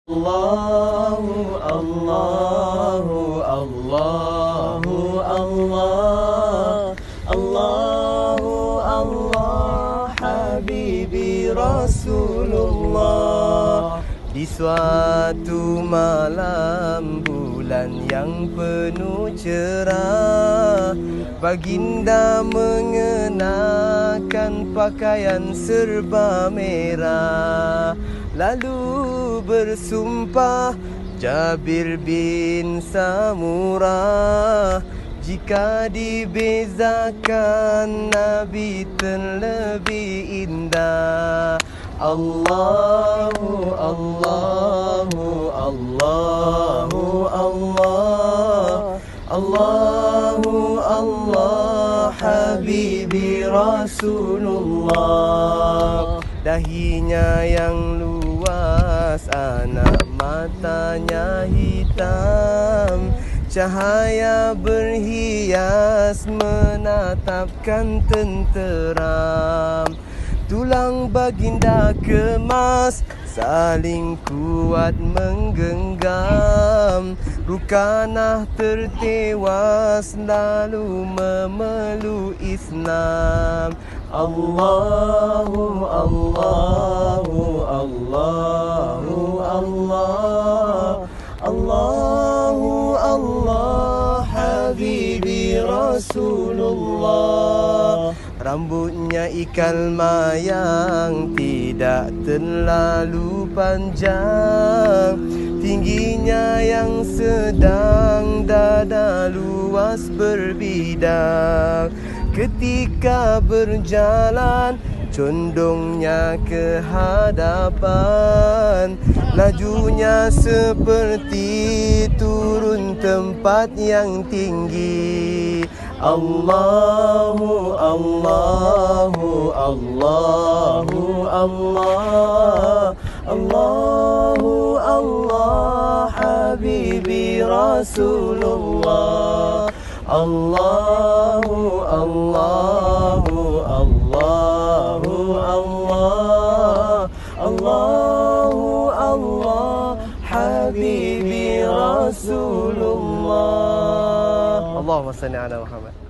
Allahu Allahu Allahu Allah Allahu Allah Habibi Rasulullah. Di suatu malam bulan yang penuh cerah, baginda mengenakan pakaian serba merah. Lalu bersumpah Jabir bin Samurah, jika dibezakan Nabi terlebih indah. Allahu Allahu Allahu Allah Allahu Allah Habibi Rasulullah. Dahinya yang luas, anak matanya hitam, cahaya berhias menatapkan tenteram. Tulang baginda kemas saling kuat menggenggam. Rukanah tertewas lalu memeluk Islam. Allahu Allahu Allahu Allah Allahu Allah Habibi Rasulullah. Rambutnya ikal mayang, tidak terlalu panjang, tingginya yang sedang, dada luas berbidang. Ketika berjalan condongnya ke hadapan, lajunya seperti turun tempat yang tinggi. Allahu Allahu Allahu Allah Allahu Allah Habibi Rasulullah. Allahu Allahu Allahu Allah Allahu Allah Habibi Rasulullah. Allahumma salli ala Muhammad.